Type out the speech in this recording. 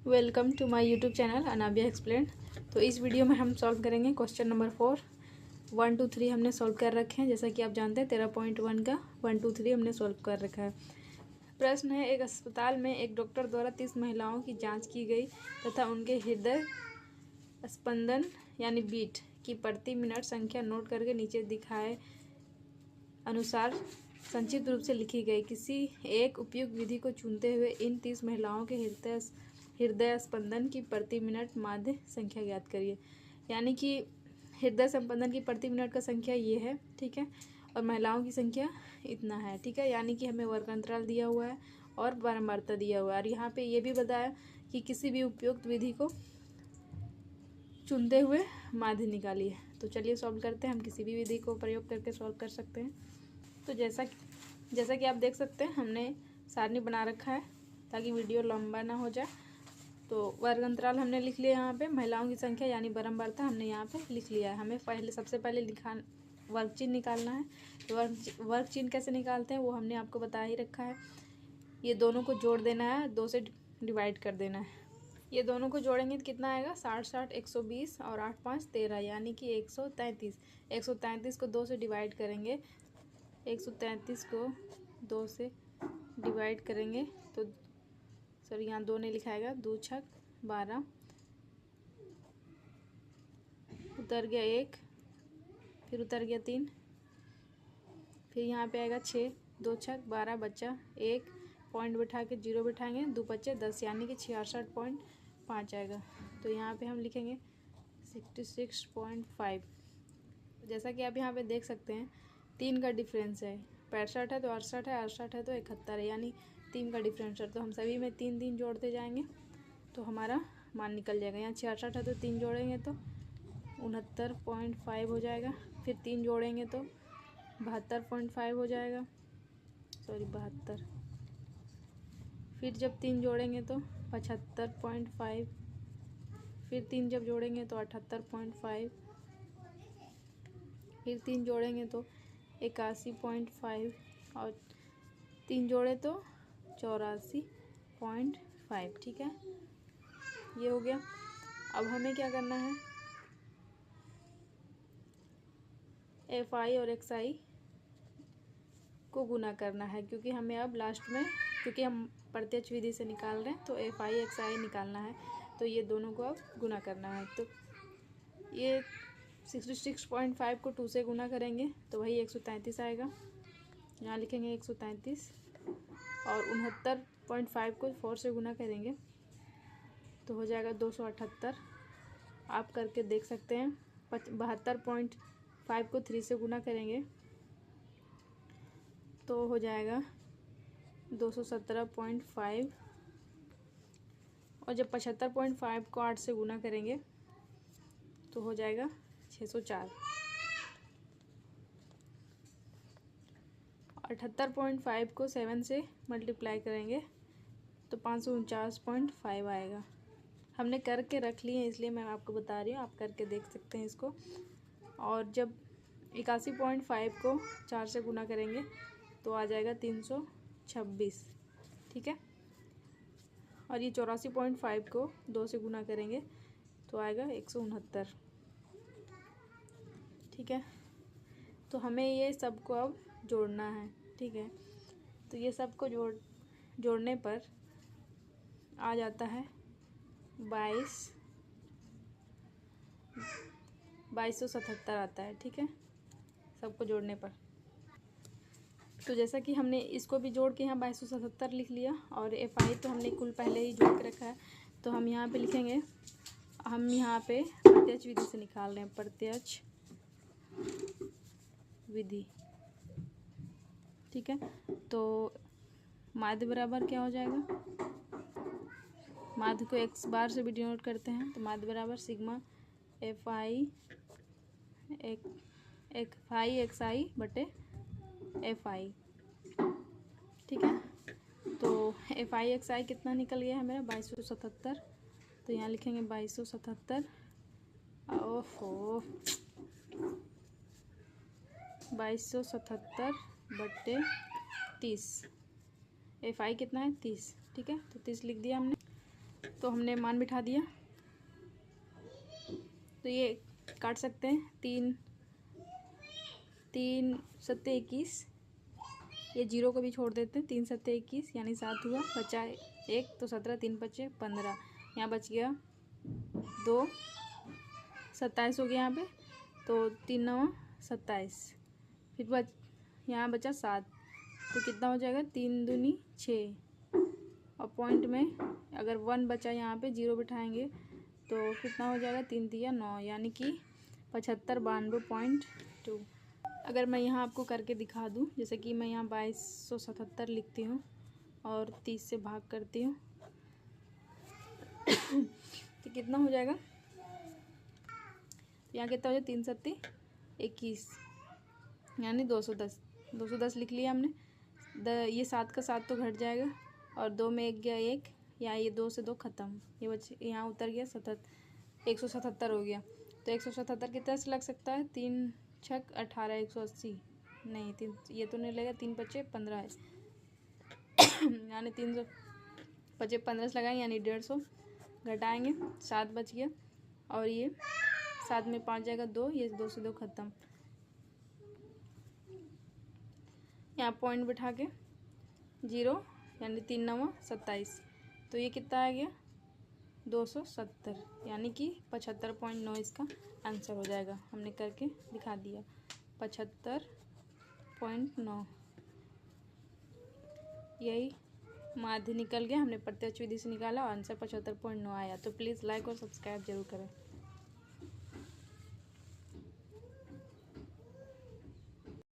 Welcome to my YouTube channel Anabia explain. तो इस video में हम सॉल्व करेंगे क्वेश्चन नंबर 4। 1 2 3 हमने सॉल्व कर रखे हैं। जैसा कि आप जानते हैं 13.1 का 1 2 3 हमने सॉल्व कर रखा है। प्रश्न है, एक अस्पताल में एक डॉक्टर द्वारा 30 महिलाओं की जांच की गई तथा उनके हृदय स्पंदन यानी बीट की प्रति मिनट संख्या नोट करके नीचे दिखाए अनुसार संक्षिप्त रूप से लिखी गई। किसी एक उपयुक्त विधि को चुनते हुए इन 30 महिलाओं के हृदय स्पंदन की प्रति मिनट माध्य संख्या ज्ञात करिए। यानी कि हृदय स्पंदन की प्रति मिनट का संख्या ये है, ठीक है, और महिलाओं की संख्या इतना है, ठीक है। यानी कि हमें वर्ग अंतराल दिया हुआ है और बारंबारता दिया हुआ है। और यहाँ पे ये भी बताया कि किसी भी उपयुक्त विधि को चुनते हुए माध्य निकालिए। तो चलिए सॉल्व करते हैं। हम किसी भी विधि को प्रयोग करके सॉल्व कर सकते हैं। तो जैसा कि आप देख सकते हैं हमने सारणी बना रखा है ताकि वीडियो लंबा ना हो जाए। तो वर्ग अंतराल हमने लिख लिया, यहाँ पे महिलाओं की संख्या यानी बारंबारता हमने यहाँ पे लिख लिया है। हमें सबसे पहले वर्ग चिन्ह निकालना है। तो वर्ग चिन्ह कैसे निकालते हैं वो हमने आपको बता ही रखा है। ये दोनों को जोड़ देना है, 2 से डिवाइड कर देना है। ये दोनों को जोड़ेंगे तो कितना आएगा, 60 60 120 और 8 5 13 यानी कि 133। 133 को 2 से डिवाइड करेंगे, 133 को 2 से डिवाइड करेंगे तो सॉरी यहाँ 2 नहीं लिखाएगा, 2 छक 12, उतर गया 1, फिर उतर गया 3, फिर यहाँ पे आएगा 6, 2 छक 12 बच्चा 1, पॉइंट बैठा के 0 बैठाएंगे, 2 बच्चे 10 यानी कि 66.5 आएगा। तो यहाँ पे हम लिखेंगे 66.5। जैसा कि आप यहाँ पे देख सकते हैं 3 का डिफरेंस है, 65 है तो 68 है, 68 है तो 71 है, यानी 3 का डिफरेंस है। तो हम सभी में 3 3 जोड़ते जाएंगे तो हमारा मान निकल जाएगा। यहाँ 66 है तो 3 जोड़ेंगे तो 69.5 हो जाएगा, फिर 3 जोड़ेंगे तो 72.5 हो जाएगा, सॉरी 72, फिर जब 3 जोड़ेंगे तो 75.5, फिर 3 जब जोड़ेंगे तो 78.5, फिर 3 जोड़ेंगे तो 81.5 और 3 जोड़े तो 84.5, ठीक है। ये हो गया। अब हमें क्या करना है, FI और XI को गुना करना है, क्योंकि हमें अब लास्ट में, क्योंकि हम प्रत्यक्ष विधि से निकाल रहे हैं तो FI XI निकालना है, तो ये दोनों को अब गुना करना है। तो ये 66.5 को 2 से गुना करेंगे तो वही 133 आएगा। यहाँ लिखेंगे 133 और 69.5 को 4 से गुना करेंगे तो हो जाएगा 278। आप करके देख सकते हैं। 72.5 को 3 से गुना करेंगे तो हो जाएगा 217.5 और जब 75.5 को 8 से गुना करेंगे तो हो जाएगा 604। 78.5 को 7 से मल्टीप्लाई करेंगे तो 549.5 आएगा। हमने करके रख लिए हैं इसलिए मैं आपको बता रही हूँ, आप करके देख सकते हैं इसको। और जब 81.5 को 4 से गुना करेंगे तो आ जाएगा 326, ठीक है। और ये 84.5 को 2 से गुना करेंगे तो आएगा 169, ठीक है। तो हमें ये सबको अब जोड़ना है, ठीक है। तो ये सबको जोड़ने पर आ जाता है 2277 आता है, ठीक है, सबको जोड़ने पर। तो जैसा कि हमने इसको भी जोड़ के यहाँ 2277 लिख लिया और FI तो हमने कुल पहले ही जोड़ के रखा है, तो हम यहाँ पे लिखेंगे, हम यहाँ पे प्रत्यक्ष विधि से निकाल रहे हैं, प्रत्यक्ष विधि, ठीक है। तो माध्य बराबर क्या हो जाएगा, माध्य को x बार से भी डिनोट करते हैं, तो माध्य बराबर सिग्मा FI XI बटे FI, ठीक है। तो FI XI कितना निकल गया है मेरा, 2277। तो यहाँ लिखेंगे 2277, ओहो 2277 बटे 30। FI कितना है 30, ठीक है। तो 30 लिख दिया हमने। तो हमने मान बिठा दिया, तो ये काट सकते हैं। 3 सत्ते 21, ये जीरो को भी छोड़ देते हैं। 3 सत्ते 21 यानी 7 हुआ, बचा 1 तो 17, 3 बचे 15, यहाँ बच गया 2, 27 हो गया यहाँ पे। तो 3 9 27, फिर यहाँ बचा 7, तो कितना हो जाएगा 3 दूनी 6। और पॉइंट में अगर 1 बचा यहाँ पे, जीरो बिठाएंगे तो कितना हो जाएगा 3 तिया 9, यानी कि 75 92.2। अगर मैं यहाँ आपको करके दिखा दूँ, जैसे कि मैं यहाँ 2277 लिखती हूँ और 30 से भाग करती हूँ तो कितना हो जाएगा, तो यहाँ कितना हो जाएगा 3 सत्ते 21 यानी 210 लिख लिया हमने। ये 7 का 7 तो घट जाएगा और 2 में 1 गया 1, यहाँ ये 2 से 2 ख़त्म, ये बचे यहाँ उतर गया 177 हो गया। तो 177 कितना से लग सकता है, 3 छक 18 180, नहीं 3 ये तो नहीं लगेगा, 3 बचे 15 है यानी 300 बचे 15 से लगाएंगे यानी 150, घटाएंगे 7 बच गया और ये 7 में 5 जाएगा 2, ये 2 से 2 ख़त्म। यहाँ पॉइंट बिठा के 0 यानी 3 9 27, तो ये कितना आ गया 270, यानी कि 75.9 इसका आंसर हो जाएगा। हमने करके दिखा दिया 75.9, यही माध्य निकल गया। हमने प्रत्यक्ष विधि से निकाला और आंसर 75.9 आया। तो प्लीज़ लाइक और सब्सक्राइब जरूर करें।